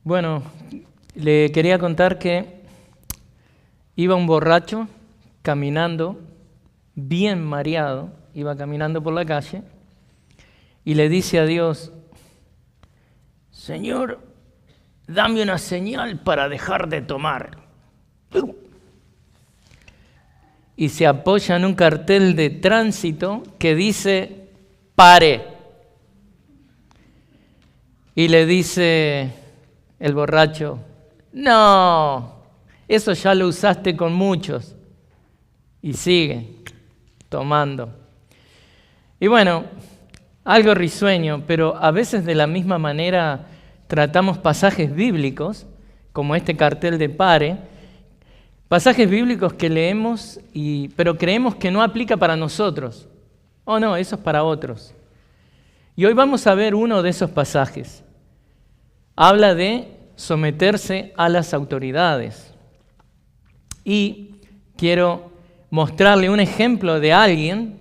Bueno, le quería contar que iba un borracho caminando, bien mareado, iba caminando por la calle y le dice a Dios: Señor, dame una señal para dejar de tomar. Y se apoya en un cartel de tránsito que dice: pare. Y le dice el borracho: no, eso ya lo usaste con muchos. Y sigue tomando. Y bueno, algo risueño, pero a veces de la misma manera tratamos pasajes bíblicos, como este cartel de pare, pasajes bíblicos que leemos, pero creemos que no aplica para nosotros. Oh no, eso es para otros. Y hoy vamos a ver uno de esos pasajes. Habla de someterse a las autoridades. Y quiero mostrarle un ejemplo de alguien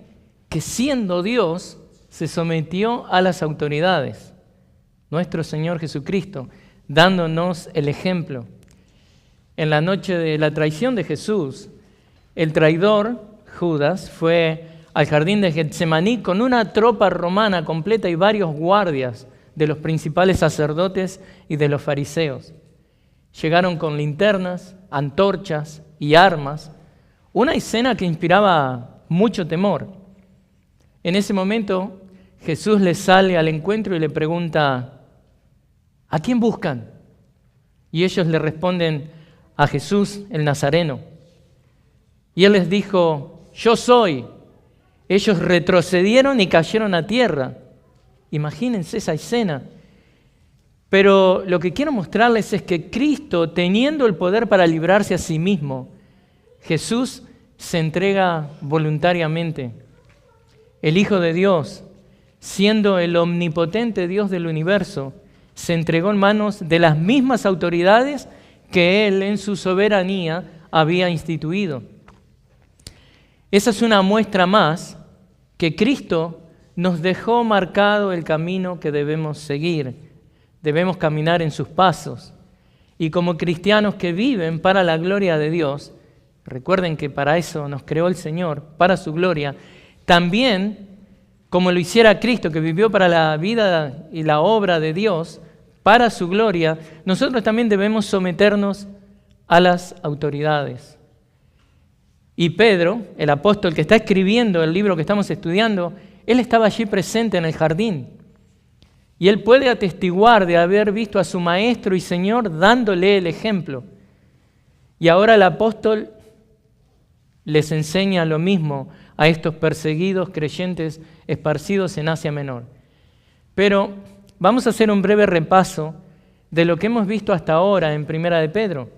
que, siendo Dios, se sometió a las autoridades. Nuestro Señor Jesucristo, dándonos el ejemplo. En la noche de la traición de Jesús, el traidor, Judas, fue al jardín de Getsemaní con una tropa romana completa y varios guardias de los principales sacerdotes y de los fariseos. Llegaron con linternas, antorchas y armas, una escena que inspiraba mucho temor. En ese momento, Jesús les sale al encuentro y le pregunta: ¿a quién buscan? Y ellos le responden: a Jesús el Nazareno. Y él les dijo: yo soy. Ellos retrocedieron y cayeron a tierra. Imagínense esa escena. Pero lo que quiero mostrarles es que Cristo, teniendo el poder para librarse a sí mismo, Jesús se entrega voluntariamente. El Hijo de Dios, siendo el omnipotente Dios del universo, se entregó en manos de las mismas autoridades que Él en su soberanía había instituido. Esa es una muestra más que Cristo nos dejó marcado el camino que debemos seguir. Debemos caminar en sus pasos. Y como cristianos que viven para la gloria de Dios, recuerden que para eso nos creó el Señor, para su gloria, también, como lo hiciera Cristo, que vivió para la vida y la obra de Dios, para su gloria, nosotros también debemos someternos a las autoridades. Y Pedro, el apóstol que está escribiendo el libro que estamos estudiando, él estaba allí presente en el jardín. Y él puede atestiguar de haber visto a su maestro y Señor dándole el ejemplo. Y ahora el apóstol les enseña lo mismo a estos perseguidos creyentes esparcidos en Asia Menor. Pero vamos a hacer un breve repaso de lo que hemos visto hasta ahora en Primera de Pedro.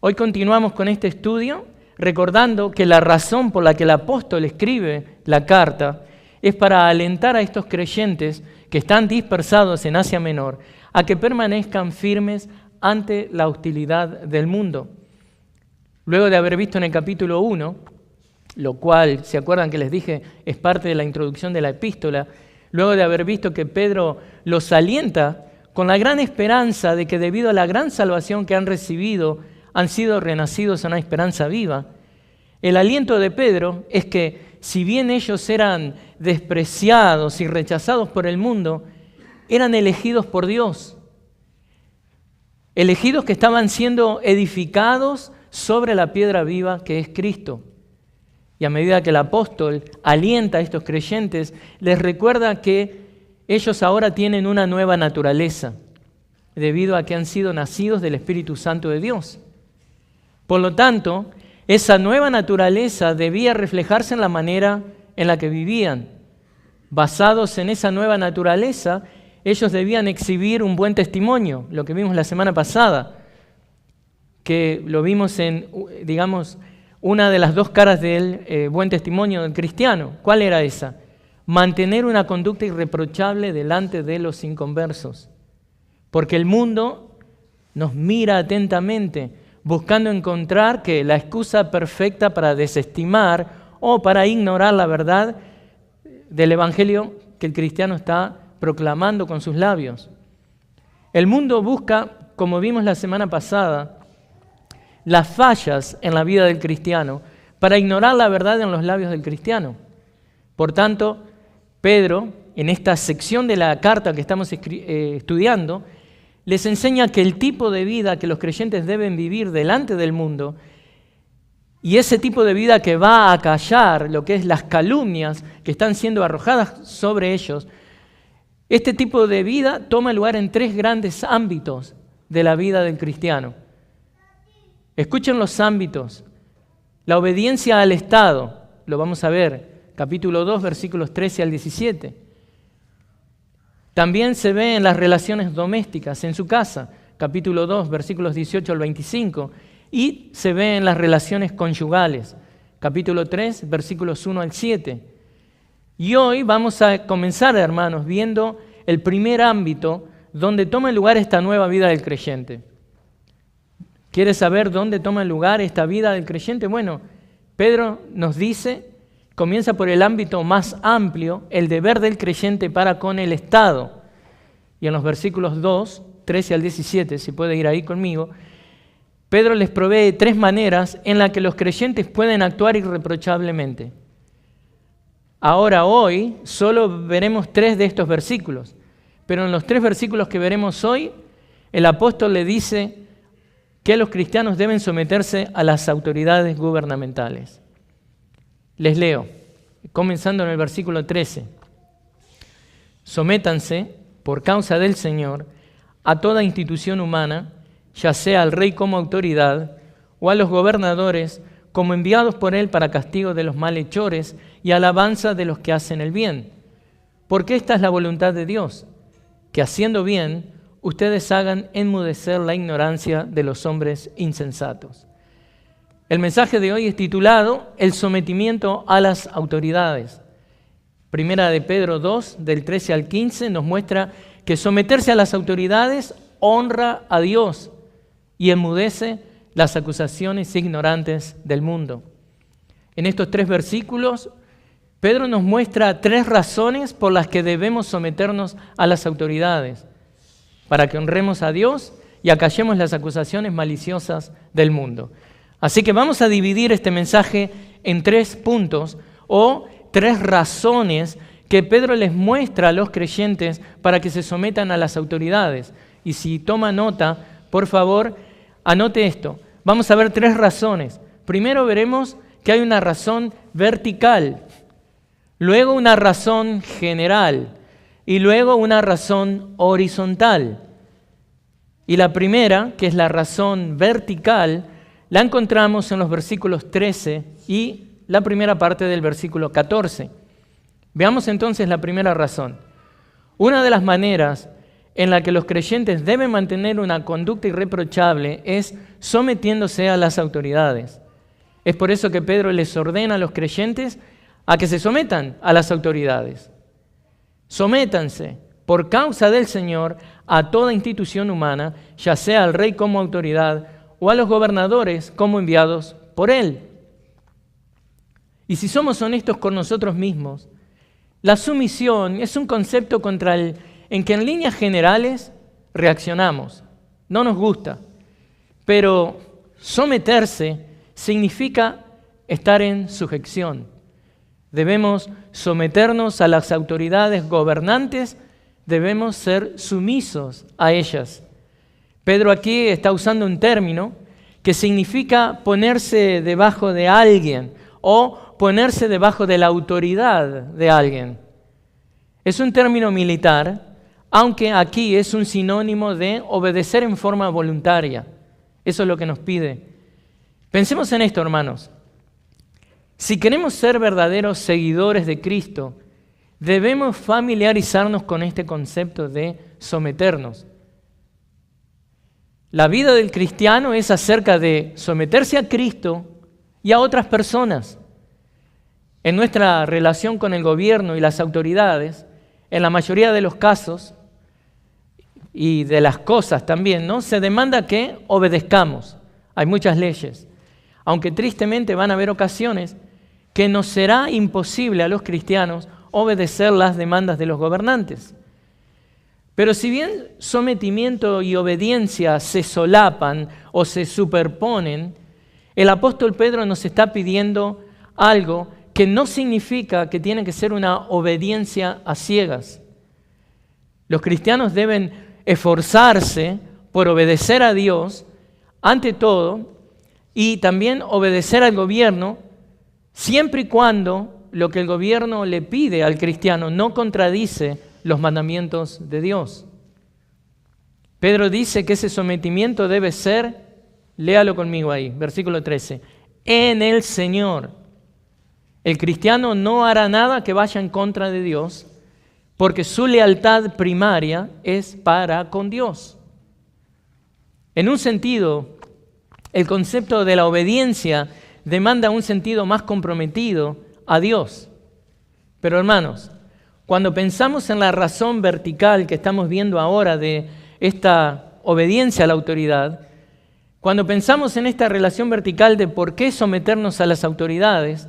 Hoy continuamos con este estudio, recordando que la razón por la que el apóstol escribe la carta es para alentar a estos creyentes que están dispersados en Asia Menor a que permanezcan firmes ante la hostilidad del mundo. Luego de haber visto en el capítulo 1, lo cual, ¿se acuerdan que les dije? Es parte de la introducción de la epístola. Luego de haber visto que Pedro los alienta con la gran esperanza de que debido a la gran salvación que han recibido, han sido renacidos a una esperanza viva. El aliento de Pedro es que si bien ellos eran despreciados y rechazados por el mundo, eran elegidos por Dios. Elegidos que estaban siendo edificados sobre la piedra viva que es Cristo. Y a medida que el apóstol alienta a estos creyentes, les recuerda que ellos ahora tienen una nueva naturaleza, debido a que han sido nacidos del Espíritu Santo de Dios. Por lo tanto, esa nueva naturaleza debía reflejarse en la manera en la que vivían. Basados en esa nueva naturaleza, ellos debían exhibir un buen testimonio, lo que vimos la semana pasada, que lo vimos en, digamos, una de las dos caras del buen testimonio del cristiano. ¿Cuál era esa? Mantener una conducta irreprochable delante de los inconversos. Porque el mundo nos mira atentamente, buscando encontrar que la excusa perfecta para desestimar o para ignorar la verdad del evangelio que el cristiano está proclamando con sus labios. El mundo busca como vimos la semana pasada, las fallas en la vida del cristiano para ignorar la verdad en los labios del cristiano. Por tanto, Pedro, en esta sección de la carta que estamos estudiando, les enseña que el tipo de vida que los creyentes deben vivir delante del mundo y ese tipo de vida que va a callar lo que es las calumnias que están siendo arrojadas sobre ellos, este tipo de vida toma lugar en 3 grandes ámbitos de la vida del cristiano. Escuchen los ámbitos. La obediencia al Estado, lo vamos a ver, capítulo 2, versículos 13 al 17. También se ve en las relaciones domésticas, en su casa, capítulo 2, versículos 18 al 25. Y se ve en las relaciones conyugales, capítulo 3, versículos 1 al 7. Y hoy vamos a comenzar, hermanos, viendo el primer ámbito donde toma lugar esta nueva vida del creyente. ¿Quieres saber dónde toma lugar esta vida del creyente? Bueno, Pedro nos dice, comienza por el ámbito más amplio, el deber del creyente para con el Estado. Y en los versículos 2, 13 al 17, si puede ir ahí conmigo, Pedro les provee 3 maneras en las que los creyentes pueden actuar irreprochablemente. Ahora, hoy, solo veremos 3 de estos versículos, pero en los 3 versículos que veremos hoy, el apóstol le dice que los cristianos deben someterse a las autoridades gubernamentales. Les leo, comenzando en el versículo 13. Sométanse, por causa del Señor, a toda institución humana, ya sea al rey como autoridad, o a los gobernadores como enviados por él para castigo de los malhechores y alabanza de los que hacen el bien. Porque esta es la voluntad de Dios, que haciendo bien, ustedes hagan enmudecer la ignorancia de los hombres insensatos. El mensaje de hoy es titulado El sometimiento a las autoridades. Primera de Pedro 2, del 13 al 15, nos muestra que someterse a las autoridades honra a Dios y enmudece las acusaciones ignorantes del mundo. En estos 3 versículos, Pedro nos muestra 3 razones por las que debemos someternos a las autoridades, para que honremos a Dios y acallemos las acusaciones maliciosas del mundo. Así que vamos a dividir este mensaje en 3 puntos o 3 razones que Pedro les muestra a los creyentes para que se sometan a las autoridades. Y si toma nota, por favor, anote esto. Vamos a ver 3 razones. Primero veremos que hay una razón vertical, luego una razón general y luego una razón horizontal. Y la primera, que es la razón vertical, la encontramos en los versículos 13 y la primera parte del versículo 14. Veamos entonces la primera razón. Una de las maneras en la que los creyentes deben mantener una conducta irreprochable es sometiéndose a las autoridades. Es por eso que Pedro les ordena a los creyentes a que se sometan a las autoridades. Sométanse por causa del Señor a toda institución humana, ya sea al rey como autoridad o a los gobernadores como enviados por él. Y si somos honestos con nosotros mismos, la sumisión es un concepto en que en líneas generales reaccionamos. No nos gusta, pero someterse significa estar en sujeción. Debemos someternos a las autoridades gobernantes, debemos ser sumisos a ellas. Pedro aquí está usando un término que significa ponerse debajo de alguien o ponerse debajo de la autoridad de alguien. Es un término militar, aunque aquí es un sinónimo de obedecer en forma voluntaria. Eso es lo que nos pide. Pensemos en esto, hermanos. Si queremos ser verdaderos seguidores de Cristo, debemos familiarizarnos con este concepto de someternos. La vida del cristiano es acerca de someterse a Cristo y a otras personas. En nuestra relación con el gobierno y las autoridades, en la mayoría de los casos, y de las cosas también, ¿no?, se demanda que obedezcamos. Hay muchas leyes. Aunque tristemente van a haber ocasiones que nos será imposible a los cristianos obedecer las demandas de los gobernantes. Pero si bien sometimiento y obediencia se solapan o se superponen, el apóstol Pedro nos está pidiendo algo que no significa que tiene que ser una obediencia a ciegas. Los cristianos deben esforzarse por obedecer a Dios ante todo y también obedecer al gobierno siempre y cuando lo que el gobierno le pide al cristiano no contradice los mandamientos de Dios. Pedro dice que ese sometimiento debe ser, léalo conmigo ahí, versículo 13, en el Señor. El cristiano no hará nada que vaya en contra de Dios, porque su lealtad primaria es para con Dios. En un sentido, el concepto de la obediencia demanda un sentido más comprometido a Dios. Pero hermanos, cuando pensamos en la razón vertical que estamos viendo ahora de esta obediencia a la autoridad, cuando pensamos en esta relación vertical de por qué someternos a las autoridades,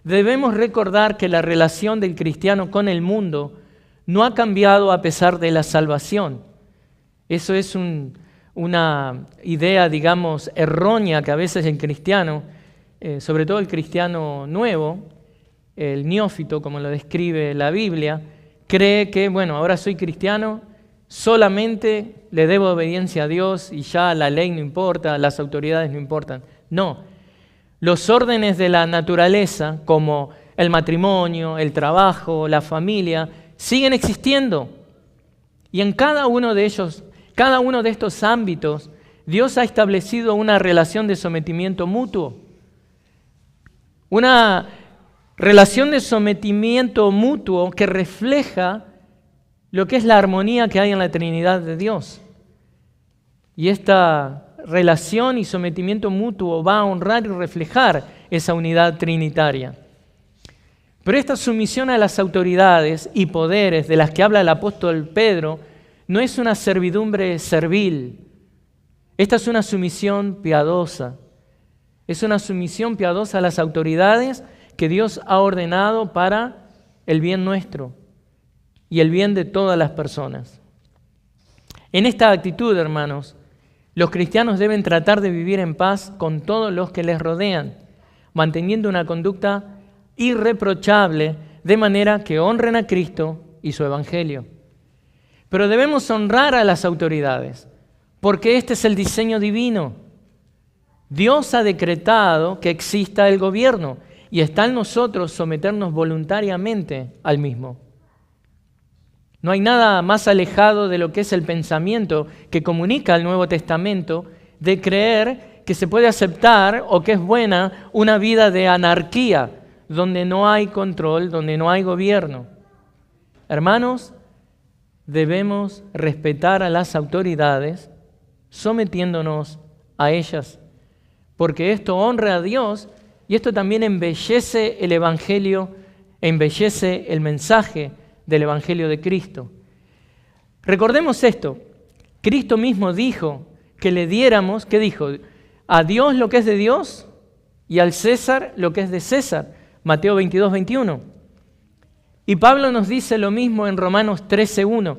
debemos recordar que la relación del cristiano con el mundo no ha cambiado a pesar de la salvación. Eso es una idea, digamos, errónea que a veces el cristiano, sobre todo el cristiano nuevo, el neófito, como lo describe la Biblia, cree que, bueno, ahora soy cristiano, solamente le debo obediencia a Dios y ya la ley no importa, las autoridades no importan. No, los órdenes de la naturaleza, como el matrimonio, el trabajo, la familia, siguen existiendo. Y en cada uno de ellos, cada uno de estos ámbitos, Dios ha establecido una relación de sometimiento mutuo. Una relación de sometimiento mutuo que refleja lo que es la armonía que hay en la Trinidad de Dios. Y esta relación y sometimiento mutuo va a honrar y reflejar esa unidad trinitaria. Pero esta sumisión a las autoridades y poderes de las que habla el apóstol Pedro no es una servidumbre servil. Esta es una sumisión piadosa. Es una sumisión piadosa a las autoridades que Dios ha ordenado para el bien nuestro y el bien de todas las personas. En esta actitud, hermanos, los cristianos deben tratar de vivir en paz con todos los que les rodean, manteniendo una conducta irreprochable, de manera que honren a Cristo y su Evangelio. Pero debemos honrar a las autoridades, porque este es el diseño divino. Dios ha decretado que exista el gobierno y está en nosotros someternos voluntariamente al mismo. No hay nada más alejado de lo que es el pensamiento que comunica el Nuevo Testamento de creer que se puede aceptar o que es buena una vida de anarquía, donde no hay control, donde no hay gobierno. Hermanos, debemos respetar a las autoridades sometiéndonos a ellas, porque esto honra a Dios y esto también embellece el Evangelio, embellece el mensaje del Evangelio de Cristo. Recordemos esto, Cristo mismo dijo que le diéramos, ¿qué dijo? A Dios lo que es de Dios y al César lo que es de César. Mateo 22, 21. Y Pablo nos dice lo mismo en Romanos 13:1.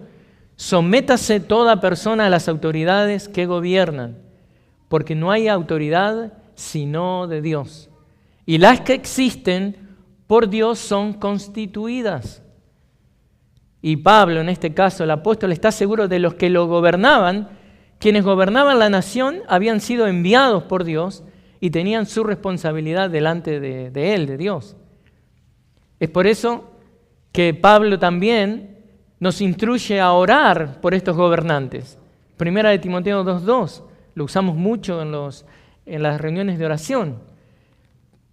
Sométase toda persona a las autoridades que gobiernan, porque no hay autoridad sino de Dios. Y las que existen por Dios son constituidas. Y Pablo, en este caso, el apóstol, está seguro de los que lo gobernaban. Quienes gobernaban la nación habían sido enviados por Dios y tenían su responsabilidad delante de Él, de Dios. Es por eso que Pablo también nos instruye a orar por estos gobernantes. Primera de Timoteo 2:2, lo usamos mucho en las reuniones de oración.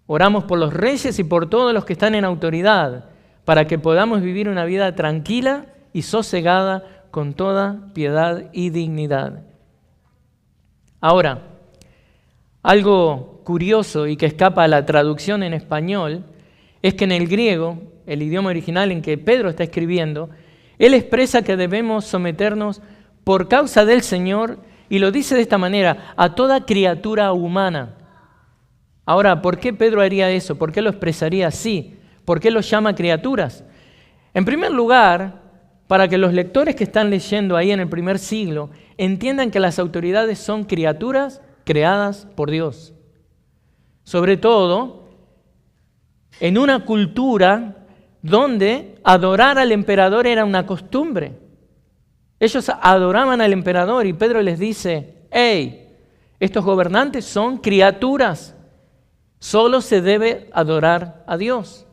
Oramos por los reyes y por todos los que están en autoridad, para que podamos vivir una vida tranquila y sosegada con toda piedad y dignidad. Ahora, algo curioso y que escapa a la traducción en español es que en el griego, el idioma original en que Pedro está escribiendo, él expresa que debemos someternos por causa del Señor y lo dice de esta manera, a toda criatura humana. Ahora, ¿por qué Pedro haría eso? ¿Por qué lo expresaría así? ¿Por qué los llama criaturas? En primer lugar, para que los lectores que están leyendo ahí en el primer siglo entiendan que las autoridades son criaturas creadas por Dios. Sobre todo en una cultura donde adorar al emperador era una costumbre. Ellos adoraban al emperador y Pedro les dice, hey, estos gobernantes son criaturas, solo se debe adorar a Dios.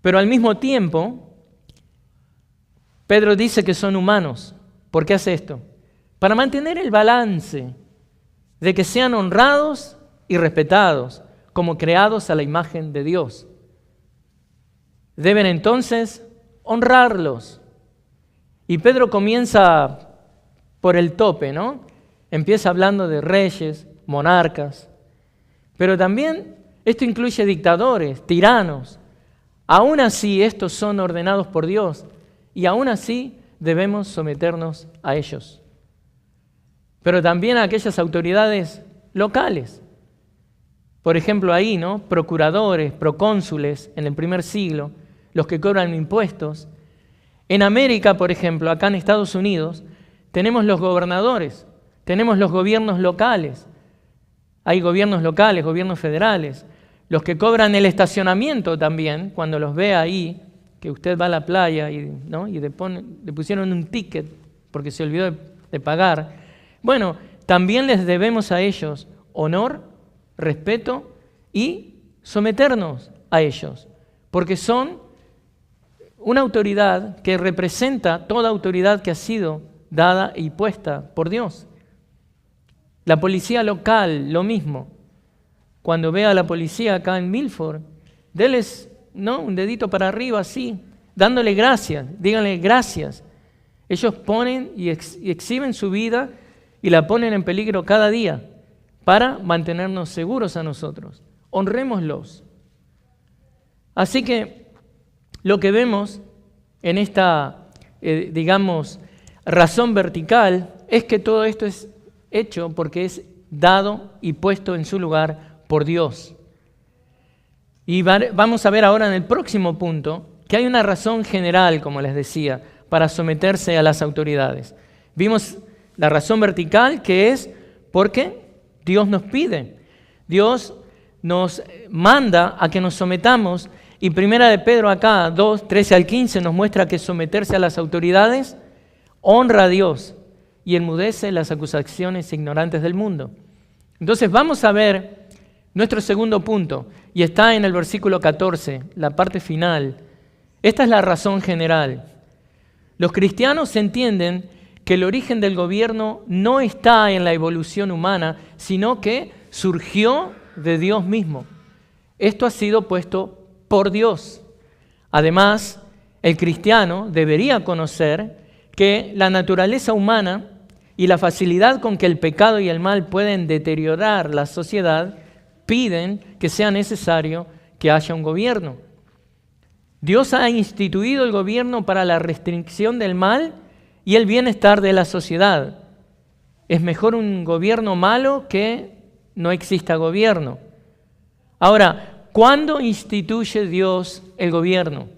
Pero al mismo tiempo, Pedro dice que son humanos. ¿Por qué hace esto? Para mantener el balance de que sean honrados y respetados como creados a la imagen de Dios. Deben entonces honrarlos. Y Pedro comienza por el tope, ¿no? Empieza hablando de reyes, monarcas, pero también esto incluye dictadores, tiranos. Aún así, estos son ordenados por Dios y aún así debemos someternos a ellos. Pero también a aquellas autoridades locales. Por ejemplo, ahí, ¿no? Procuradores, procónsules en el primer siglo, los que cobran impuestos. En América, por ejemplo, acá en Estados Unidos, tenemos los gobernadores, tenemos los gobiernos locales. Hay gobiernos locales, gobiernos federales, los que cobran el estacionamiento también, cuando los ve ahí, que usted va a la playa y, ¿no? y le pusieron un ticket porque se olvidó de pagar. Bueno, también les debemos a ellos honor, respeto y someternos a ellos, porque son una autoridad que representa toda autoridad que ha sido dada y puesta por Dios. La policía local, lo mismo. Cuando vea a la policía acá en Milford, déles, ¿no? un dedito para arriba así, dándole gracias, díganle gracias. Ellos ponen y exhiben su vida y la ponen en peligro cada día para mantenernos seguros a nosotros. Honrémoslos. Así que lo que vemos en esta, razón vertical es que todo esto es hecho porque es dado y puesto en su lugar por Dios. Y vamos a ver ahora en el próximo punto que hay una razón general, como les decía, para someterse a las autoridades. Vimos la razón vertical, que es porque Dios nos pide. Dios nos manda a que nos sometamos. Y primera de Pedro acá, 2, 13 al 15, nos muestra que someterse a las autoridades honra a Dios y enmudece las acusaciones ignorantes del mundo. Entonces vamos a ver nuestro segundo punto, y está en el versículo 14, la parte final. Esta es la razón general. Los cristianos entienden que el origen del gobierno no está en la evolución humana, sino que surgió de Dios mismo. Esto ha sido puesto por Dios. Además, el cristiano debería conocer que la naturaleza humana y la facilidad con que el pecado y el mal pueden deteriorar la sociedad piden que sea necesario que haya un gobierno. Dios ha instituido el gobierno para la restricción del mal y el bienestar de la sociedad. Es mejor un gobierno malo que no exista gobierno. Ahora, ¿cuándo instituye Dios el gobierno?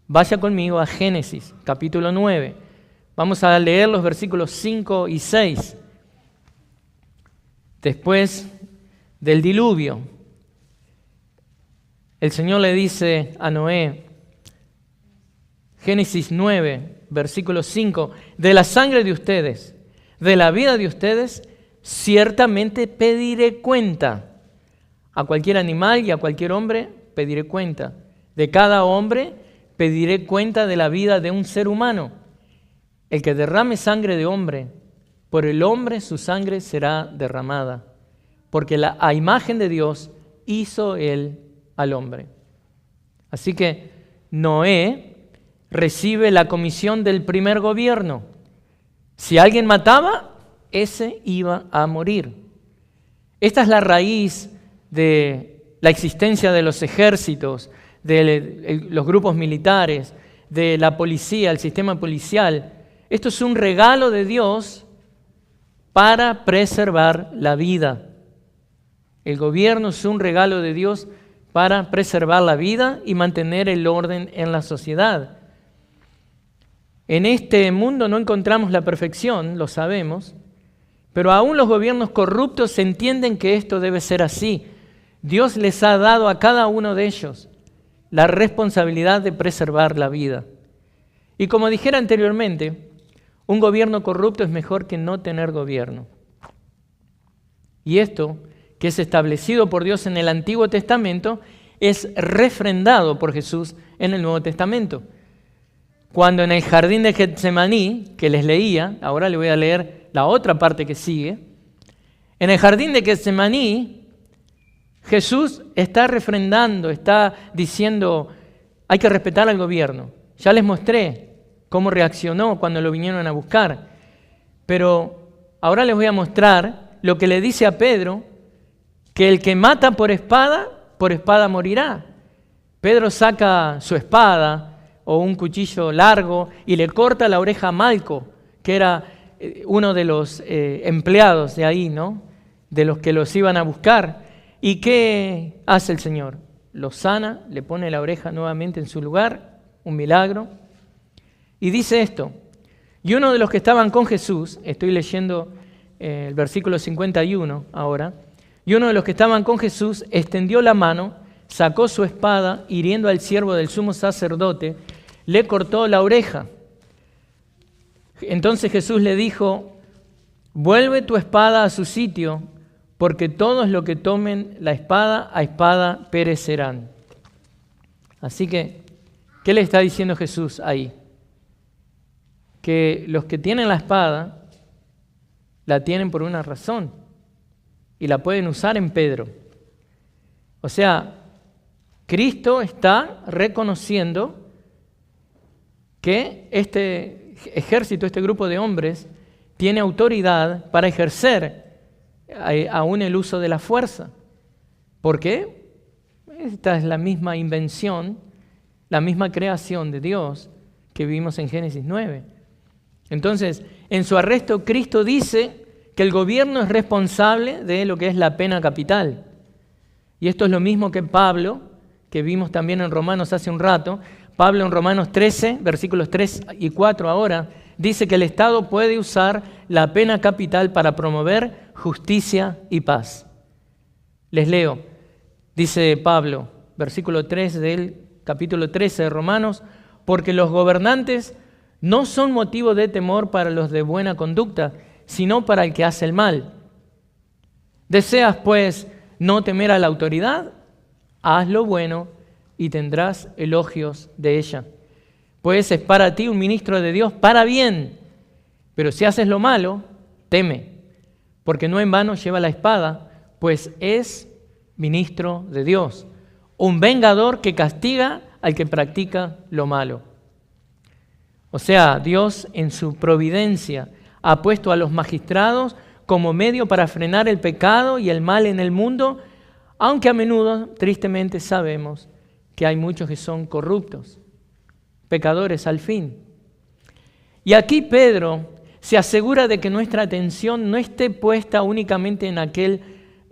Vaya conmigo a Génesis, capítulo 9. Vamos a leer los versículos 5 y 6. Después del diluvio, el Señor le dice a Noé, Génesis 9, versículo 5, de la sangre de ustedes, de la vida de ustedes, ciertamente pediré cuenta. A cualquier animal y a cualquier hombre pediré cuenta. De cada hombre pediré cuenta de la vida de un ser humano. El que derrame sangre de hombre, por el hombre su sangre será derramada, porque a imagen de Dios hizo él al hombre. Así que Noé recibe la comisión del primer gobierno. Si alguien mataba, ese iba a morir. Esta es la raíz de la existencia de los ejércitos, de los grupos militares, de la policía, el sistema policial. Esto es un regalo de Dios para preservar la vida. El gobierno es un regalo de Dios para preservar la vida y mantener el orden en la sociedad. En este mundo no encontramos la perfección, lo sabemos, pero aún los gobiernos corruptos entienden que esto debe ser así. Dios les ha dado a cada uno de ellos la responsabilidad de preservar la vida. Y como dijera anteriormente, un gobierno corrupto es mejor que no tener gobierno. Y esto, que es establecido por Dios en el Antiguo Testamento, es refrendado por Jesús en el Nuevo Testamento. Cuando en el jardín de Getsemaní, que les leía, ahora le voy a leer la otra parte que sigue, en el jardín de Getsemaní, Jesús está refrendando, está diciendo, hay que respetar al gobierno. Ya les mostré cómo reaccionó cuando lo vinieron a buscar, pero ahora les voy a mostrar lo que le dice a Pedro, que el que mata por espada morirá. Pedro saca su espada o un cuchillo largo y le corta la oreja a Malco, que era uno de los empleados de ahí, ¿no? De los que los iban a buscar. ¿Y qué hace el Señor? Lo sana, le pone la oreja nuevamente en su lugar, un milagro. Y dice esto, y uno de los que estaban con Jesús, estoy leyendo el versículo 51 ahora, y uno de los que estaban con Jesús extendió la mano, sacó su espada, hiriendo al siervo del sumo sacerdote, le cortó la oreja. Entonces Jesús le dijo, vuelve tu espada a su sitio, porque todos los que tomen la espada, a espada perecerán. Así que, ¿qué le está diciendo Jesús ahí? Que los que tienen la espada, la tienen por una razón, y la pueden usar en Pedro. O sea, Cristo está reconociendo que este ejército, este grupo de hombres, tiene autoridad para ejercer aún el uso de la fuerza. ¿Por qué? Esta es la misma invención, la misma creación de Dios que vimos en Génesis 9. Entonces, en su arresto, Cristo dice que el gobierno es responsable de lo que es la pena capital. Y esto es lo mismo que Pablo, que vimos también en Romanos hace un rato. Pablo en Romanos 13, versículos 3 y 4 ahora, dice que el Estado puede usar la pena capital para promover justicia y paz. Les leo, dice Pablo, versículo 3 del capítulo 13 de Romanos, porque los gobernantes no son motivo de temor para los de buena conducta, sino para el que hace el mal. ¿Deseas, pues, no temer a la autoridad? Haz lo bueno y tendrás elogios de ella. Pues es para ti un ministro de Dios para bien, pero si haces lo malo, teme, porque no en vano lleva la espada, pues es ministro de Dios, un vengador que castiga al que practica lo malo. O sea, Dios en su providencia ha puesto a los magistrados como medio para frenar el pecado y el mal en el mundo, aunque a menudo, tristemente, sabemos que hay muchos que son corruptos, pecadores al fin. Y aquí Pedro se asegura de que nuestra atención no esté puesta únicamente en aquel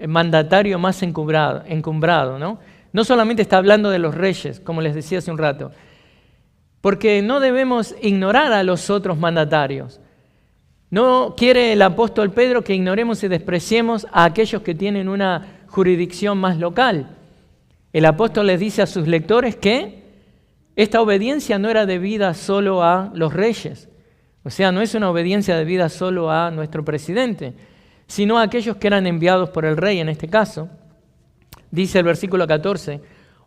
mandatario más encumbrado, ¿no? No solamente está hablando de los reyes, como les decía hace un rato, porque no debemos ignorar a los otros mandatarios. No quiere el apóstol Pedro que ignoremos y despreciemos a aquellos que tienen una jurisdicción más local. El apóstol les dice a sus lectores que esta obediencia no era debida solo a los reyes. O sea, no es una obediencia debida solo a nuestro presidente, sino a aquellos que eran enviados por el rey en este caso. Dice el versículo 14,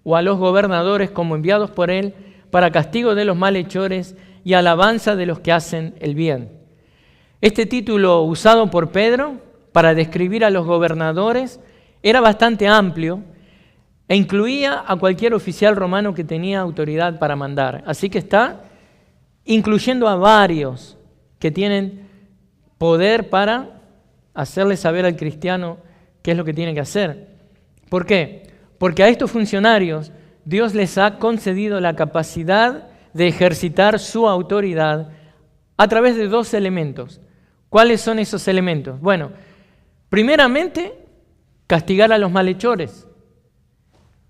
o a los gobernadores como enviados por él para castigo de los malhechores y alabanza de los que hacen el bien. Este título usado por Pedro para describir a los gobernadores era bastante amplio e incluía a cualquier oficial romano que tenía autoridad para mandar. Así que está incluyendo a varios que tienen poder para hacerle saber al cristiano qué es lo que tiene que hacer. ¿Por qué? Porque a estos funcionarios Dios les ha concedido la capacidad de ejercitar su autoridad a través de dos elementos. ¿Cuáles son esos elementos? Bueno, primeramente, castigar a los malhechores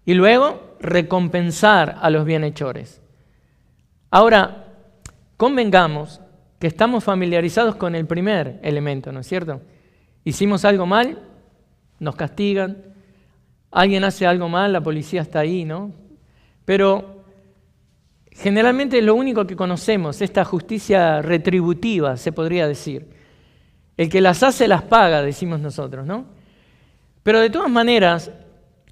y luego recompensar a los bienhechores. Ahora, convengamos que estamos familiarizados con el primer elemento, ¿no es cierto? Hicimos algo mal, nos castigan, alguien hace algo mal, la policía está ahí, ¿no? Pero generalmente lo único que conocemos, esta justicia retributiva, se podría decir. El que las hace las paga, decimos nosotros, ¿no? Pero de todas maneras,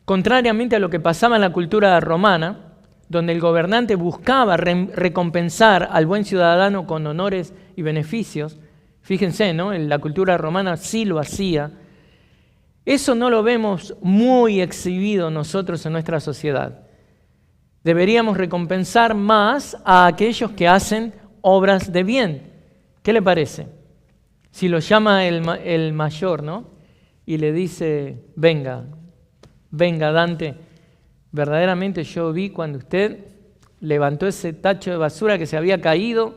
contrariamente a lo que pasaba en la cultura romana, donde el gobernante buscaba recompensar al buen ciudadano con honores y beneficios, fíjense, ¿no? En la cultura romana sí lo hacía. Eso no lo vemos muy exhibido nosotros en nuestra sociedad. Deberíamos recompensar más a aquellos que hacen obras de bien. ¿Qué le parece? Si lo llama el mayor, ¿no? Y le dice, venga Dante, verdaderamente yo vi cuando usted levantó ese tacho de basura que se había caído,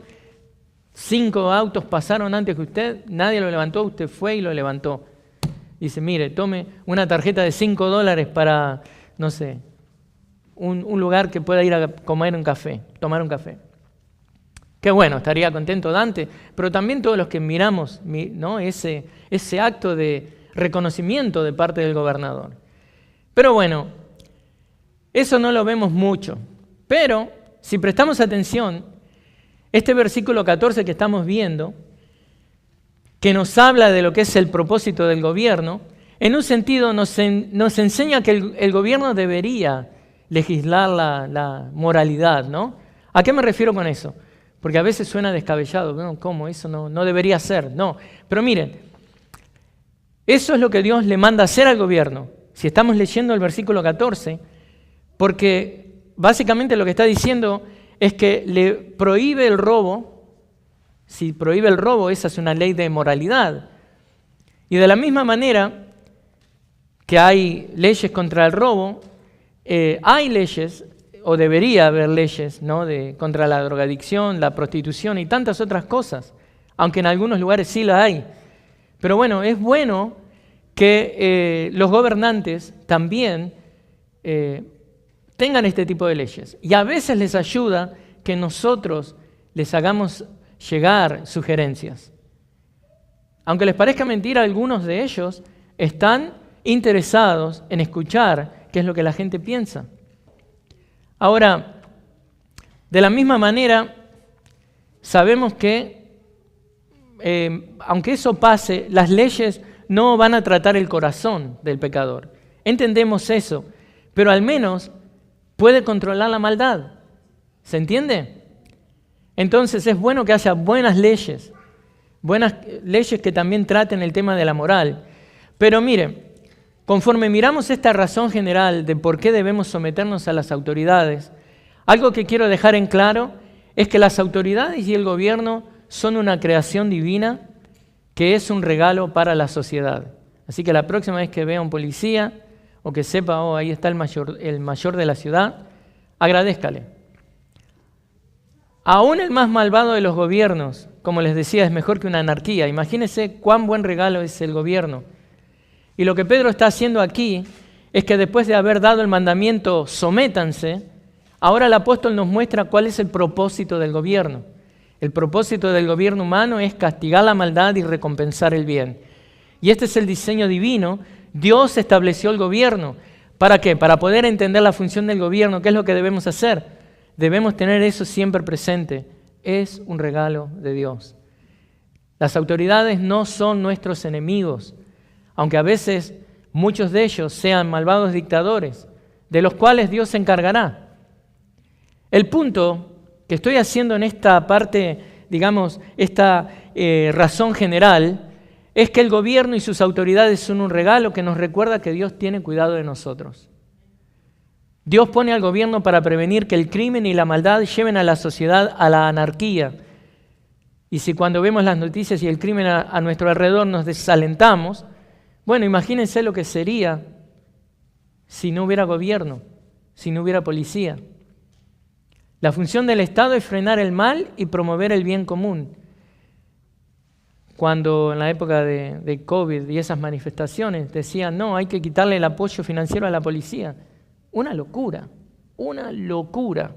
5 autos pasaron antes que usted, nadie lo levantó, usted fue y lo levantó. Dice, mire, tome una tarjeta de $5 para, no sé, un lugar que pueda ir a comer un café, tomar un café. Qué bueno, estaría contento Dante, pero también todos los que miramos, ¿no? ese acto de reconocimiento de parte del gobernador. Pero bueno, eso no lo vemos mucho. Pero si prestamos atención, este versículo 14 que estamos viendo, que nos habla de lo que es el propósito del gobierno, en un sentido nos enseña que el gobierno debería legislar la moralidad, ¿no? ¿A qué me refiero con eso? Porque a veces suena descabellado, ¿no? ¿Cómo? Eso no debería ser. No, pero miren, eso es lo que Dios le manda hacer al gobierno. Si estamos leyendo el versículo 14, porque básicamente lo que está diciendo es que le prohíbe el robo. Si prohíbe el robo, esa es una ley de moralidad. Y de la misma manera que hay leyes contra el robo, hay leyes, o debería haber leyes, ¿no? Contra la drogadicción, la prostitución y tantas otras cosas, aunque en algunos lugares sí la hay. Pero bueno, es bueno que los gobernantes también tengan este tipo de leyes. Y a veces les ayuda que nosotros les hagamos llegar sugerencias. Aunque les parezca mentira, algunos de ellos están interesados en escuchar qué es lo que la gente piensa. Ahora, de la misma manera, sabemos que, aunque eso pase, las leyes no van a tratar el corazón del pecador. Entendemos eso, pero al menos puede controlar la maldad. ¿Se entiende? Entonces es bueno que haya buenas leyes que también traten el tema de la moral. Pero mire, conforme miramos esta razón general de por qué debemos someternos a las autoridades, algo que quiero dejar en claro es que las autoridades y el gobierno son una creación divina que es un regalo para la sociedad. Así que la próxima vez que vea a un policía o que sepa, oh, ahí está el mayor de la ciudad, agradézcale. Aún el más malvado de los gobiernos, como les decía, es mejor que una anarquía. Imagínense cuán buen regalo es el gobierno. Y lo que Pedro está haciendo aquí es que después de haber dado el mandamiento, sométanse, ahora el apóstol nos muestra cuál es el propósito del gobierno. El propósito del gobierno humano es castigar la maldad y recompensar el bien. Y este es el diseño divino. Dios estableció el gobierno. ¿Para qué? Para poder entender la función del gobierno. ¿Qué es lo que debemos hacer? Debemos tener eso siempre presente. Es un regalo de Dios. Las autoridades no son nuestros enemigos, aunque a veces muchos de ellos sean malvados dictadores, de los cuales Dios se encargará. El punto que estoy haciendo en esta parte, digamos, esta razón general, es que el gobierno y sus autoridades son un regalo que nos recuerda que Dios tiene cuidado de nosotros. Dios pone al gobierno para prevenir que el crimen y la maldad lleven a la sociedad a la anarquía. Y si cuando vemos las noticias y el crimen a nuestro alrededor nos desalentamos, bueno, imagínense lo que sería si no hubiera gobierno, si no hubiera policía. La función del Estado es frenar el mal y promover el bien común. Cuando en la época de COVID y esas manifestaciones decían, no, hay que quitarle el apoyo financiero a la policía. Una locura, una locura.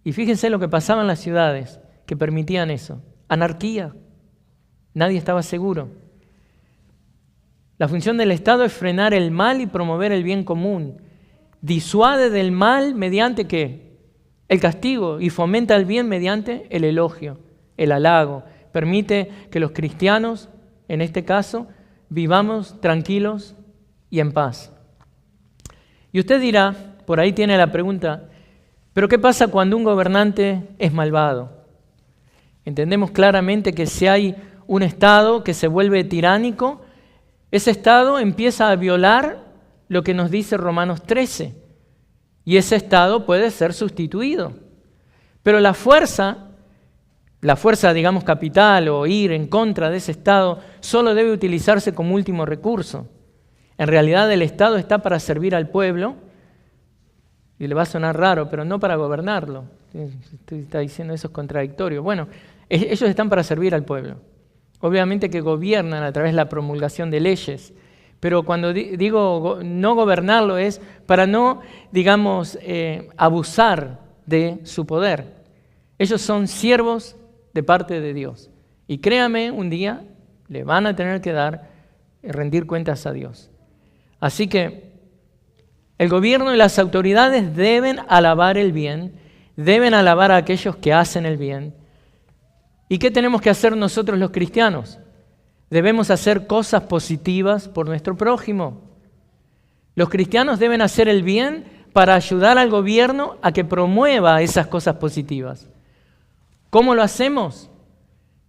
Y fíjense lo que pasaba en las ciudades que permitían eso. Anarquía. Nadie estaba seguro. La función del Estado es frenar el mal y promover el bien común. Disuade del mal mediante ¿qué? El castigo, y fomenta el bien mediante el elogio, el halago. Permite que los cristianos, en este caso, vivamos tranquilos y en paz. Y usted dirá, por ahí tiene la pregunta, ¿pero qué pasa cuando un gobernante es malvado? Entendemos claramente que si hay un Estado que se vuelve tiránico, ese Estado empieza a violar lo que nos dice Romanos 13, y ese Estado puede ser sustituido. Pero la fuerza, digamos, capital o ir en contra de ese Estado, solo debe utilizarse como último recurso. En realidad el Estado está para servir al pueblo, y le va a sonar raro, pero no para gobernarlo. Usted está diciendo eso es contradictorio. Bueno, ellos están para servir al pueblo. Obviamente que gobiernan a través de la promulgación de leyes, pero cuando digo no gobernarlo es para no, digamos, abusar de su poder. Ellos son siervos de parte de Dios. Y créame, un día le van a tener que rendir cuentas a Dios. Así que el gobierno y las autoridades deben alabar el bien, deben alabar a aquellos que hacen el bien. ¿Y qué tenemos que hacer nosotros los cristianos? Debemos hacer cosas positivas por nuestro prójimo. Los cristianos deben hacer el bien para ayudar al gobierno a que promueva esas cosas positivas. ¿Cómo lo hacemos?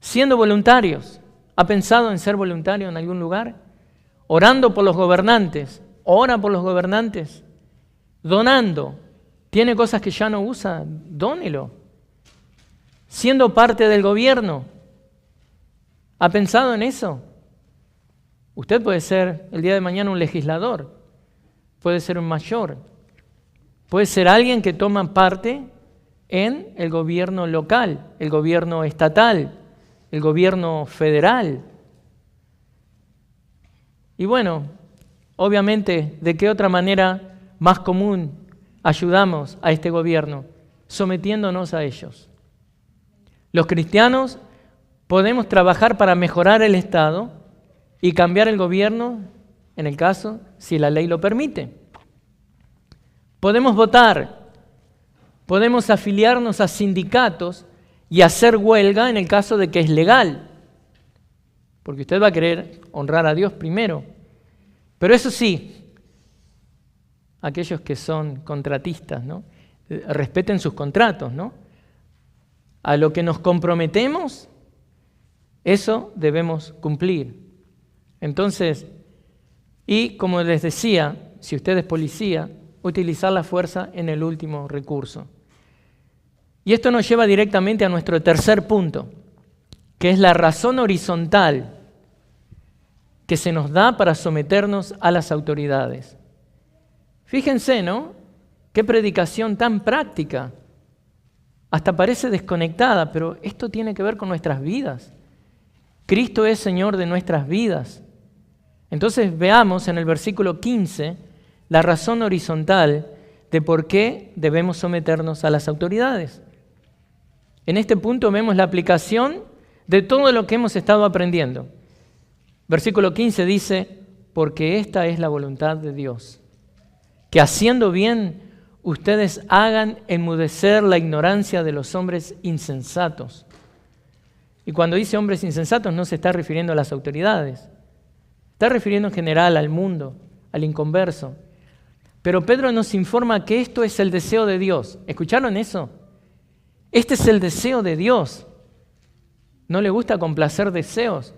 Siendo voluntarios. ¿Ha pensado en ser voluntario en algún lugar? Orando por los gobernantes. Ora por los gobernantes. Donando. ¿Tiene cosas que ya no usa? Dónelo. Siendo parte del gobierno. ¿Ha pensado en eso? Usted puede ser el día de mañana un legislador, puede ser un mayor, puede ser alguien que toma parte en el gobierno local, el gobierno estatal, el gobierno federal. Y bueno, obviamente, ¿de qué otra manera más común ayudamos a este gobierno? Sometiéndonos a ellos. Los cristianos podemos trabajar para mejorar el Estado y cambiar el gobierno, en el caso, si la ley lo permite. Podemos votar, podemos afiliarnos a sindicatos y hacer huelga en el caso de que es legal, porque usted va a querer honrar a Dios primero. Pero eso sí, aquellos que son contratistas, ¿no? Respeten sus contratos, ¿no? A lo que nos comprometemos, eso debemos cumplir. Entonces, y como les decía, si usted es policía, utilizar la fuerza en el último recurso. Y esto nos lleva directamente a nuestro tercer punto, que es la razón horizontal que se nos da para someternos a las autoridades. Fíjense, ¿no? Qué predicación tan práctica. Hasta parece desconectada, pero esto tiene que ver con nuestras vidas. Cristo es Señor de nuestras vidas. Entonces veamos en el versículo 15 la razón horizontal de por qué debemos someternos a las autoridades. En este punto vemos la aplicación de todo lo que hemos estado aprendiendo. Versículo 15 dice, porque esta es la voluntad de Dios, que haciendo bien ustedes hagan enmudecer la ignorancia de los hombres insensatos. Y cuando dice hombres insensatos no se está refiriendo a las autoridades, está refiriendo en general al mundo, al inconverso. Pero Pedro nos informa que esto es el deseo de Dios. ¿Escucharon eso? Este es el deseo de Dios. ¿No le gusta complacer deseos?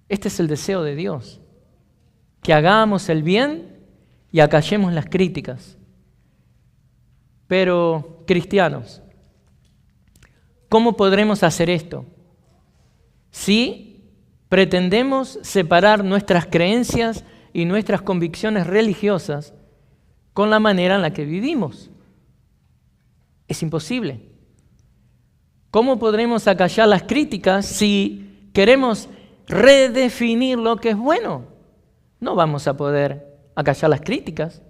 Este es el deseo de Dios. Que hagamos el bien y acallemos las críticas. Pero, cristianos, ¿cómo podremos hacer esto? Si pretendemos separar nuestras creencias y nuestras convicciones religiosas con la manera en la que vivimos. Es imposible. ¿Cómo podremos acallar las críticas si queremos redefinir lo que es bueno? No vamos a poder acallar las críticas.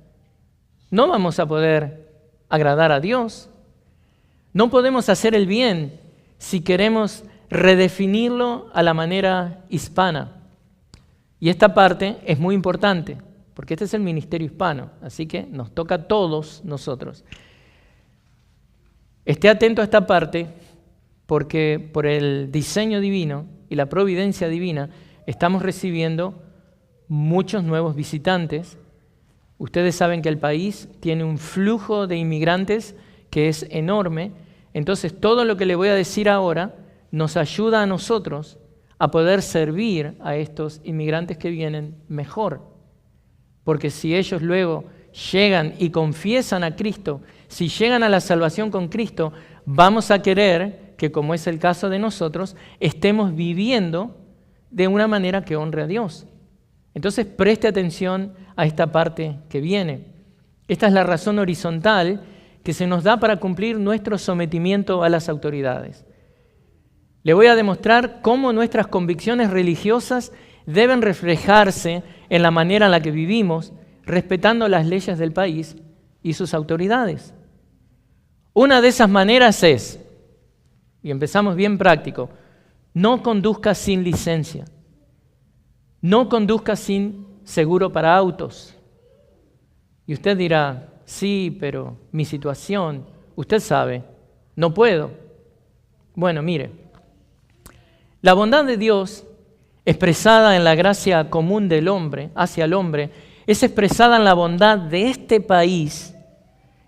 No vamos a poder agradar a Dios. No podemos hacer el bien si queremos redefinirlo a la manera hispana. Y esta parte es muy importante, porque este es el ministerio hispano, así que nos toca a todos nosotros. Esté atento a esta parte, porque por el diseño divino y la providencia divina estamos recibiendo muchos nuevos visitantes. Ustedes saben que el país tiene un flujo de inmigrantes que es enorme. Entonces, todo lo que le voy a decir ahora nos ayuda a nosotros a poder servir a estos inmigrantes que vienen mejor. Porque si ellos luego llegan y confiesan a Cristo, si llegan a la salvación con Cristo, vamos a querer que, como es el caso de nosotros, estemos viviendo de una manera que honre a Dios. Entonces, preste atención a esta parte que viene. Esta es la razón horizontal que se nos da para cumplir nuestro sometimiento a las autoridades. Le voy a demostrar cómo nuestras convicciones religiosas deben reflejarse en la manera en la que vivimos, respetando las leyes del país y sus autoridades. Una de esas maneras es, y empezamos bien práctico, no conduzca sin licencia, no conduzca sin seguro para autos. Y usted dirá, sí, pero mi situación, usted sabe, no puedo. Bueno, mire, la bondad de Dios, expresada en la gracia común del hombre, hacia el hombre, es expresada en la bondad de este país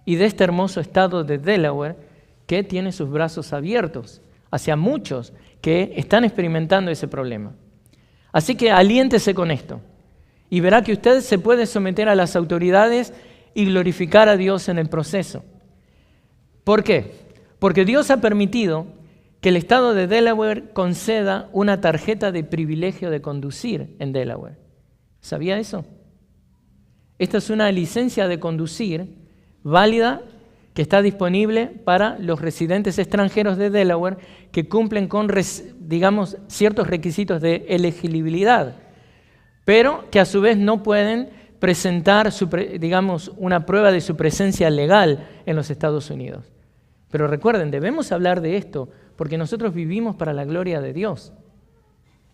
y de este hermoso estado de Delaware, que tiene sus brazos abiertos hacia muchos que están experimentando ese problema. Así que aliéntese con esto y verá que usted se puede someter a las autoridades y glorificar a Dios en el proceso. ¿Por qué? Porque Dios ha permitido que el estado de Delaware conceda una tarjeta de privilegio de conducir en Delaware. ¿Sabía eso? Esta es una licencia de conducir válida que está disponible para los residentes extranjeros de Delaware que cumplen con, digamos, ciertos requisitos de elegibilidad, pero que a su vez no pueden presentar, digamos, una prueba de su presencia legal en los Estados Unidos. Pero recuerden, debemos hablar de esto porque nosotros vivimos para la gloria de Dios.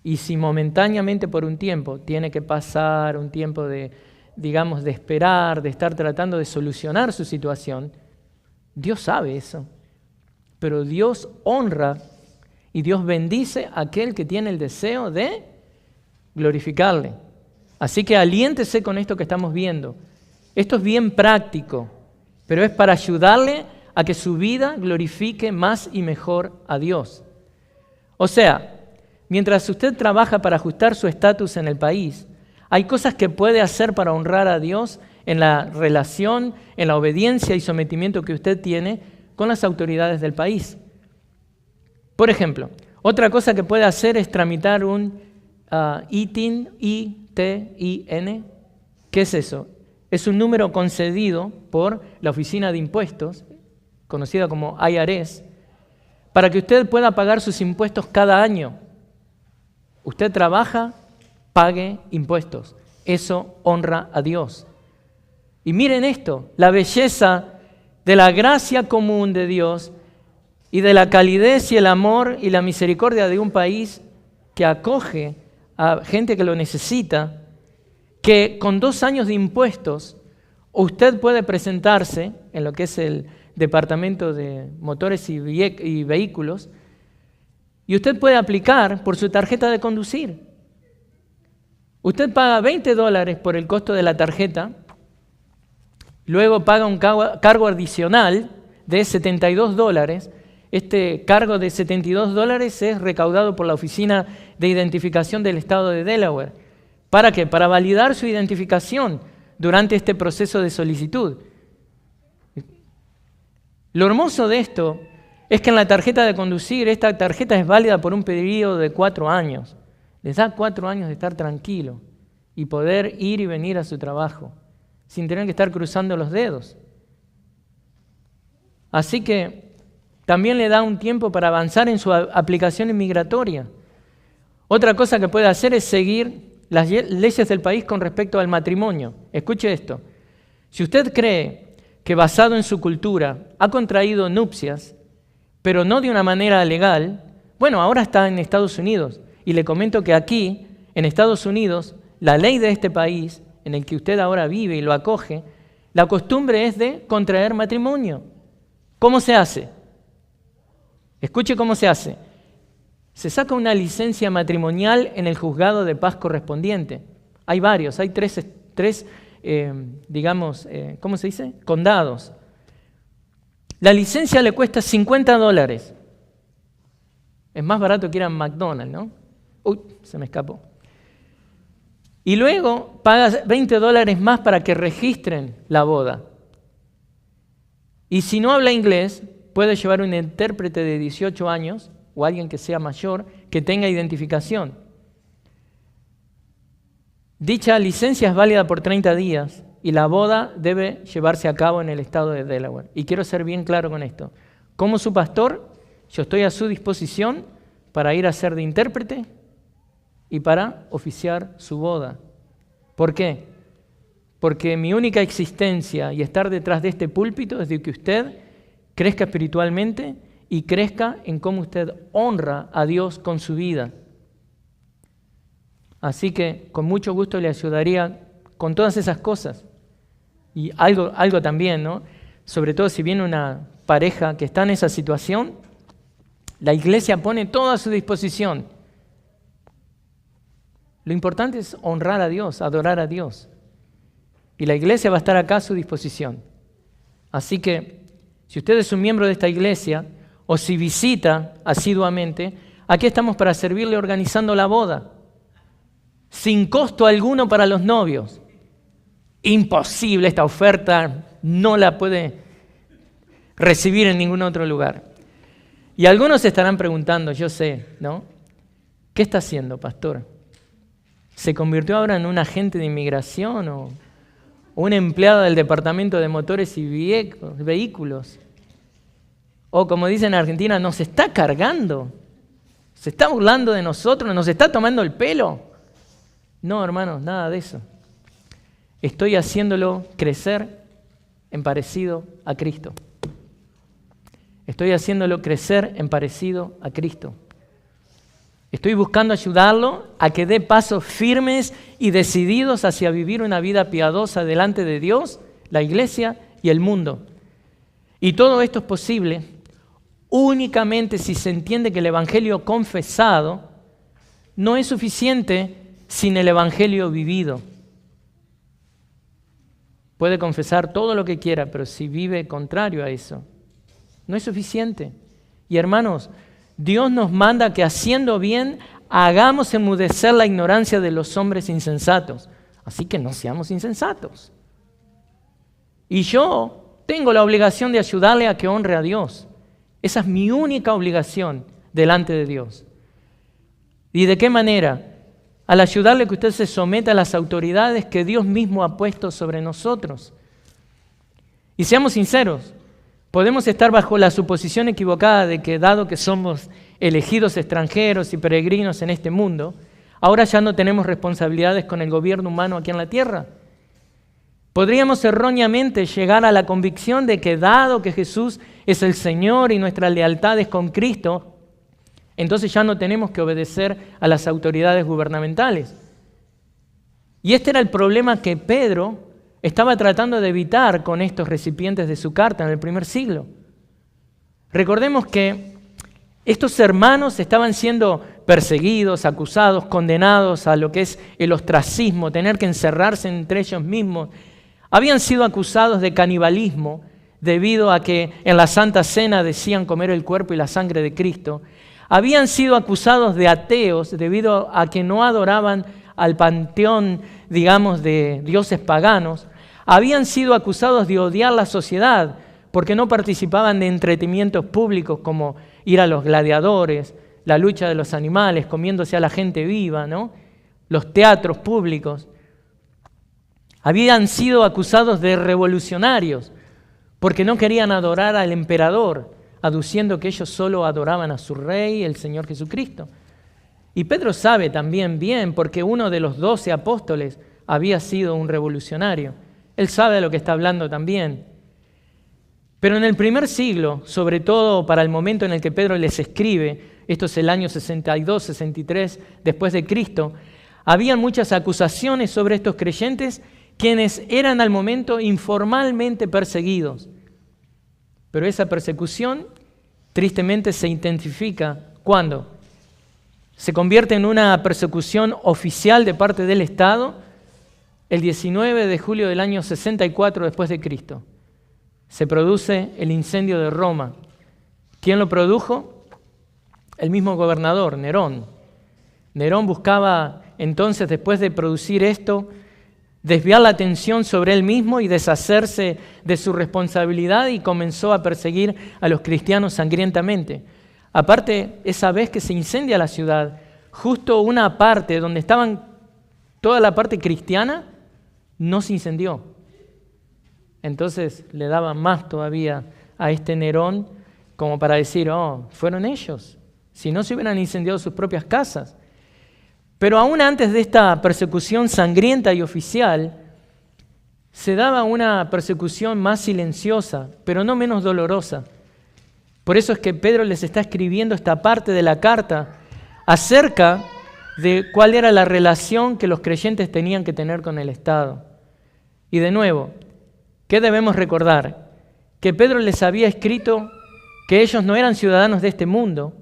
Y si momentáneamente por un tiempo tiene que pasar un tiempo de, digamos, de esperar, de estar tratando de solucionar su situación, Dios sabe eso. Pero Dios honra y Dios bendice a aquel que tiene el deseo de glorificarle. Así que aliéntese con esto que estamos viendo. Esto es bien práctico, pero es para ayudarle a que su vida glorifique más y mejor a Dios. O sea, mientras usted trabaja para ajustar su estatus en el país, hay cosas que puede hacer para honrar a Dios en la relación, en la obediencia y sometimiento que usted tiene con las autoridades del país. Por ejemplo, otra cosa que puede hacer es tramitar un ITIN, I-T-I-N. ¿Qué es eso? Es un número concedido por la Oficina de Impuestos, conocida como IRS, para que usted pueda pagar sus impuestos cada año. Usted trabaja, pague impuestos. Eso honra a Dios. Y miren esto, la belleza de la gracia común de Dios y de la calidez y el amor y la misericordia de un país que acoge a gente que lo necesita, que con 2 años de impuestos usted puede presentarse en lo que es el Departamento de Motores y Vehículos y usted puede aplicar por su tarjeta de conducir. Usted paga $20 por el costo de la tarjeta, luego paga un cargo adicional de $72. Este cargo de $72 es recaudado por la Oficina de Identificación del Estado de Delaware. ¿Para qué? Para validar su identificación durante este proceso de solicitud. Lo hermoso de esto es que en la tarjeta de conducir, esta tarjeta es válida por un periodo de 4 años. Les da 4 años de estar tranquilo y poder ir y venir a su trabajo sin tener que estar cruzando los dedos. Así que también le da un tiempo para avanzar en su aplicación inmigratoria. Otra cosa que puede hacer es seguir las leyes del país con respecto al matrimonio. Escuche esto. Si usted cree que basado en su cultura ha contraído nupcias pero no de una manera legal. Bueno, ahora está en Estados Unidos y le comento que aquí, en Estados Unidos, la ley de este país en el que usted ahora vive y lo acoge, la costumbre es de contraer matrimonio. ¿Cómo se hace? Escuche cómo se hace. Se saca una licencia matrimonial en el juzgado de paz correspondiente. Hay varios, hay tres ¿cómo se dice? Condados. La licencia le cuesta $50. Es más barato que ir a McDonald's, ¿no? Uy, se me escapó. Y luego pagas $20 más para que registren la boda. Y si no habla inglés, puede llevar un intérprete de 18 años o alguien que sea mayor, que tenga identificación. Dicha licencia es válida por 30 días y la boda debe llevarse a cabo en el estado de Delaware. Y quiero ser bien claro con esto. Como su pastor, yo estoy a su disposición para ir a ser de intérprete y para oficiar su boda. ¿Por qué? Porque mi única existencia y estar detrás de este púlpito es de que usted crezca espiritualmente y crezca en cómo usted honra a Dios con su vida. Así que con mucho gusto le ayudaría con todas esas cosas. Y algo también, ¿no? Sobre todo si viene una pareja que está en esa situación, la iglesia pone todo a su disposición. Lo importante es honrar a Dios, adorar a Dios. Y la iglesia va a estar acá a su disposición. Así que, si usted es un miembro de esta iglesia, o si visita asiduamente, aquí estamos para servirle organizando la boda, sin costo alguno para los novios. Imposible, esta oferta no la puede recibir en ningún otro lugar. Y algunos se estarán preguntando, yo sé, ¿no? ¿Qué está haciendo, pastor? ¿Se convirtió ahora en un agente de inmigración o un empleado del departamento de motores y vehículos? O como dicen en Argentina, nos está cargando, se está burlando de nosotros, nos está tomando el pelo. No, hermanos, nada de eso. Estoy haciéndolo crecer en parecido a Cristo. Estoy haciéndolo crecer en parecido a Cristo. Estoy buscando ayudarlo a que dé pasos firmes y decididos hacia vivir una vida piadosa delante de Dios, la iglesia y el mundo. Y todo esto es posible únicamente si se entiende que el evangelio confesado no es suficiente sin el evangelio vivido. Puede confesar todo lo que quiera, pero si vive contrario a eso, no es suficiente. Y hermanos, Dios nos manda que haciendo bien hagamos enmudecer la ignorancia de los hombres insensatos. Así que no seamos insensatos. Y yo tengo la obligación de ayudarle a que honre a Dios. Esa es mi única obligación delante de Dios. ¿Y de qué manera? Al ayudarle a que usted se someta a las autoridades que Dios mismo ha puesto sobre nosotros. Y seamos sinceros, podemos estar bajo la suposición equivocada de que dado que somos elegidos extranjeros y peregrinos en este mundo, ahora ya no tenemos responsabilidades con el gobierno humano aquí en la tierra. Podríamos erróneamente llegar a la convicción de que dado que Jesús es el Señor y nuestra lealtad es con Cristo, entonces ya no tenemos que obedecer a las autoridades gubernamentales. Y este era el problema que Pedro estaba tratando de evitar con estos recipientes de su carta en el primer siglo. Recordemos que estos hermanos estaban siendo perseguidos, acusados, condenados a lo que es el ostracismo, tener que encerrarse entre ellos mismos. Habían sido acusados de canibalismo debido a que en la Santa Cena decían comer el cuerpo y la sangre de Cristo. Habían sido acusados de ateos debido a que no adoraban al panteón, digamos, de dioses paganos. Habían sido acusados de odiar la sociedad porque no participaban de entretenimientos públicos como ir a los gladiadores, la lucha de los animales, comiéndose a la gente viva, ¿no? Los teatros públicos. Habían sido acusados de revolucionarios porque no querían adorar al emperador, aduciendo que ellos solo adoraban a su rey, el Señor Jesucristo. Y Pedro sabe también bien, porque uno de los 12 apóstoles había sido un revolucionario. Él sabe de lo que está hablando también. Pero en el primer siglo, sobre todo para el momento en el que Pedro les escribe, esto es el año 62, 63 después de Cristo, habían muchas acusaciones sobre estos creyentes, quienes eran al momento informalmente perseguidos. Pero esa persecución tristemente se intensifica cuando se convierte en una persecución oficial de parte del Estado el 19 de julio del año 64 después de Cristo. Se produce el incendio de Roma. ¿Quién lo produjo? El mismo gobernador, Nerón. Nerón buscaba entonces, después de producir esto, desviar la atención sobre él mismo y deshacerse de su responsabilidad, y comenzó a perseguir a los cristianos sangrientamente. Aparte, esa vez que se incendia la ciudad, justo una parte donde estaban toda la parte cristiana no se incendió. Entonces le daba más todavía a este Nerón como para decir, fueron ellos, si no se hubieran incendiado sus propias casas. Pero aún antes de esta persecución sangrienta y oficial, se daba una persecución más silenciosa, pero no menos dolorosa. Por eso es que Pedro les está escribiendo esta parte de la carta acerca de cuál era la relación que los creyentes tenían que tener con el Estado. Y de nuevo, ¿qué debemos recordar? Que Pedro les había escrito que ellos no eran ciudadanos de este mundo.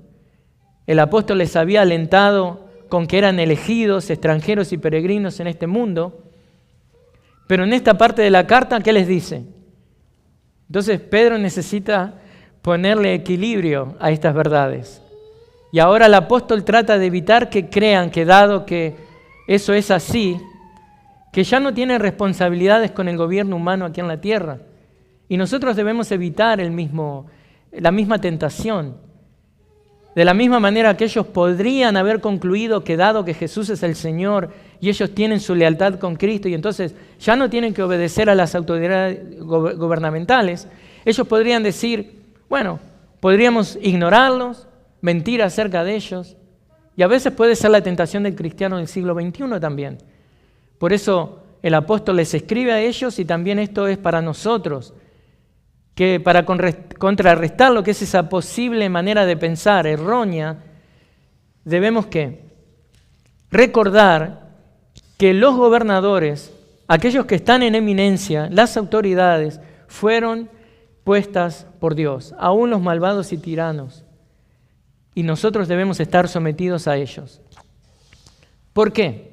El apóstol les había alentado con que eran elegidos, extranjeros y peregrinos en este mundo. Pero en esta parte de la carta, ¿qué les dice? Entonces Pedro necesita ponerle equilibrio a estas verdades. Y ahora el apóstol trata de evitar que crean que, dado que eso es así, que ya no tienen responsabilidades con el gobierno humano aquí en la tierra. Y nosotros debemos evitar la misma tentación. De la misma manera que ellos podrían haber concluido que, dado que Jesús es el Señor y ellos tienen su lealtad con Cristo y entonces ya no tienen que obedecer a las autoridades gubernamentales, ellos podrían decir, bueno, podríamos ignorarlos, mentir acerca de ellos. Y a veces puede ser la tentación del cristiano del siglo XXI también. Por eso el apóstol les escribe a ellos, y también esto es para nosotros, que para contrarrestar lo que es esa posible manera de pensar errónea, debemos recordar que los gobernadores, aquellos que están en eminencia, las autoridades, fueron puestas por Dios, aún los malvados y tiranos, y nosotros debemos estar sometidos a ellos. ¿Por qué?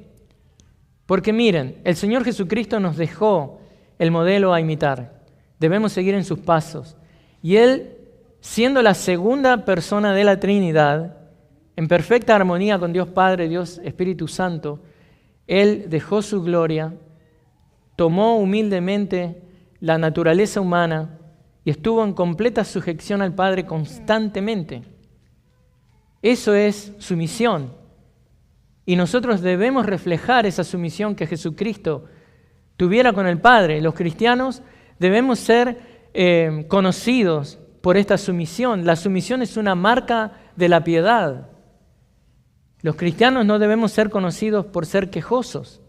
Porque miren, el Señor Jesucristo nos dejó el modelo a imitar. Debemos seguir en sus pasos. Y Él, siendo la segunda persona de la Trinidad, en perfecta armonía con Dios Padre, Dios Espíritu Santo, Él dejó su gloria, tomó humildemente la naturaleza humana y estuvo en completa sujeción al Padre constantemente. Eso es sumisión. Y nosotros debemos reflejar esa sumisión que Jesucristo tuviera con el Padre. Los cristianos debemos ser conocidos por esta sumisión. La sumisión es una marca de la piedad. Los cristianos no debemos ser conocidos por ser quejosos.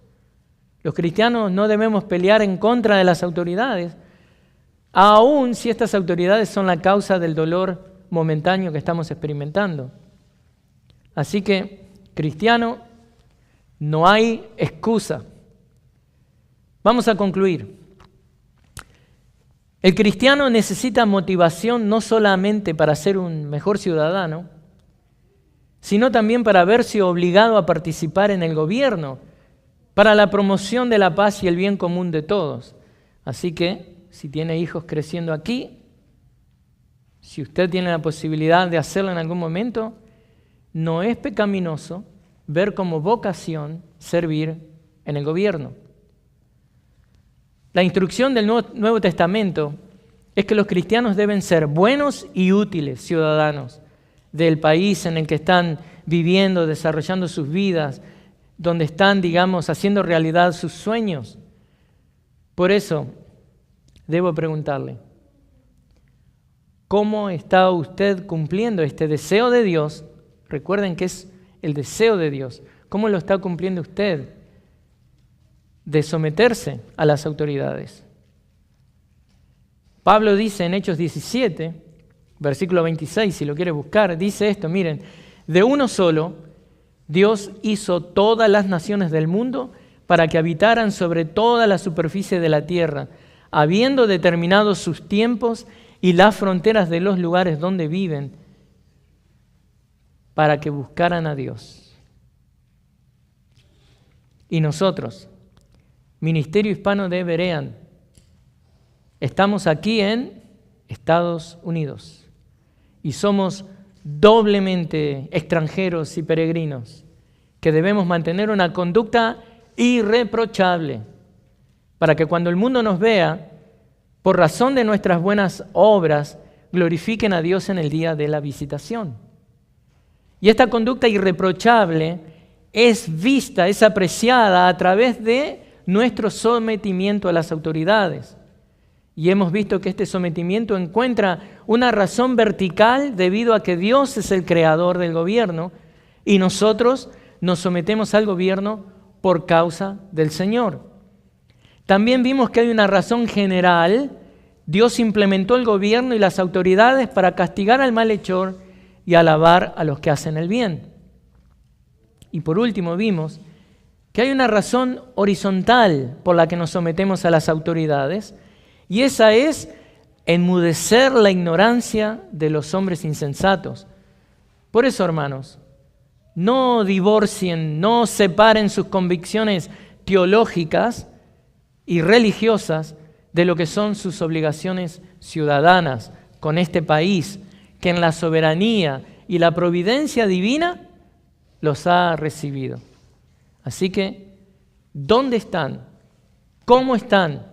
Los cristianos no debemos pelear en contra de las autoridades, aun si estas autoridades son la causa del dolor momentáneo que estamos experimentando. Así que, cristiano, no hay excusa. Vamos a concluir. El cristiano necesita motivación no solamente para ser un mejor ciudadano, sino también para verse obligado a participar en el gobierno, para la promoción de la paz y el bien común de todos. Así que, si tiene hijos creciendo aquí, si usted tiene la posibilidad de hacerlo en algún momento, no es pecaminoso ver como vocación servir en el gobierno. La instrucción del Nuevo Testamento es que los cristianos deben ser buenos y útiles ciudadanos del país en el que están viviendo, desarrollando sus vidas, donde están, digamos, haciendo realidad sus sueños. Por eso, debo preguntarle, ¿cómo está usted cumpliendo este deseo de Dios? Recuerden que es el deseo de Dios. ¿Cómo lo está cumpliendo usted de someterse a las autoridades? Pablo dice en Hechos 17, versículo 26, si lo quieres buscar, dice esto, miren, de uno solo Dios hizo todas las naciones del mundo para que habitaran sobre toda la superficie de la tierra, habiendo determinado sus tiempos y las fronteras de los lugares donde viven, para que buscaran a Dios. Y nosotros, Ministerio Hispano de Berean, estamos aquí en Estados Unidos y somos doblemente extranjeros y peregrinos que debemos mantener una conducta irreprochable para que cuando el mundo nos vea, por razón de nuestras buenas obras, glorifiquen a Dios en el día de la visitación. Y esta conducta irreprochable es vista, es apreciada a través de nuestro sometimiento a las autoridades. Y hemos visto que este sometimiento encuentra una razón vertical debido a que Dios es el creador del gobierno y nosotros nos sometemos al gobierno por causa del Señor. También vimos que hay una razón general. Dios implementó el gobierno y las autoridades para castigar al malhechor y alabar a los que hacen el bien. Y por último vimos que hay una razón horizontal por la que nos sometemos a las autoridades, y esa es enmudecer la ignorancia de los hombres insensatos. Por eso, hermanos, no divorcien, no separen sus convicciones teológicas y religiosas de lo que son sus obligaciones ciudadanas con este país, que en la soberanía y la providencia divina los ha recibido. Así que, ¿dónde están? ¿Cómo están?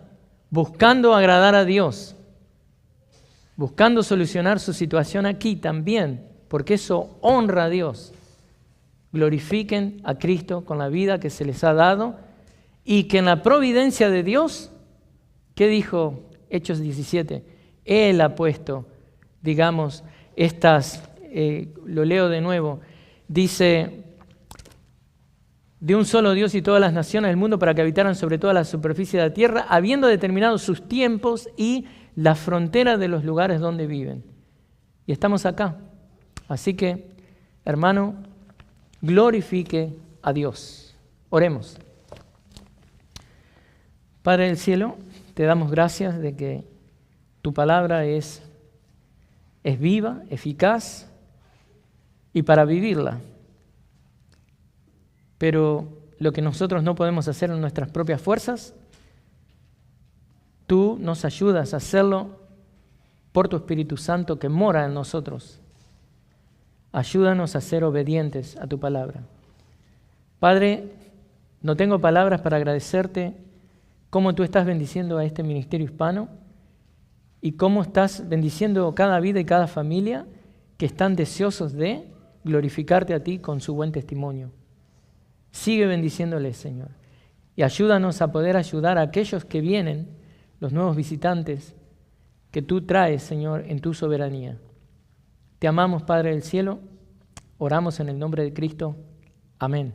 Buscando agradar a Dios, buscando solucionar su situación aquí también, porque eso honra a Dios. Glorifiquen a Cristo con la vida que se les ha dado y que en la providencia de Dios, ¿qué dijo Hechos 17? Él ha puesto, digamos, lo leo de nuevo, dice, de un solo Dios y todas las naciones del mundo para que habitaran sobre toda la superficie de la tierra, habiendo determinado sus tiempos y las fronteras de los lugares donde viven. Y estamos acá. Así que, hermano, glorifique a Dios. Oremos. Padre del cielo, te damos gracias de que tu palabra es viva, eficaz y para vivirla. Pero lo que nosotros no podemos hacer en nuestras propias fuerzas, tú nos ayudas a hacerlo por tu Espíritu Santo que mora en nosotros. Ayúdanos a ser obedientes a tu palabra. Padre, no tengo palabras para agradecerte cómo tú estás bendiciendo a este ministerio hispano y cómo estás bendiciendo cada vida y cada familia que están deseosos de glorificarte a ti con su buen testimonio. Sigue bendiciéndoles, Señor, y ayúdanos a poder ayudar a aquellos que vienen, los nuevos visitantes que tú traes, Señor, en tu soberanía. Te amamos, Padre del cielo, oramos en el nombre de Cristo. Amén.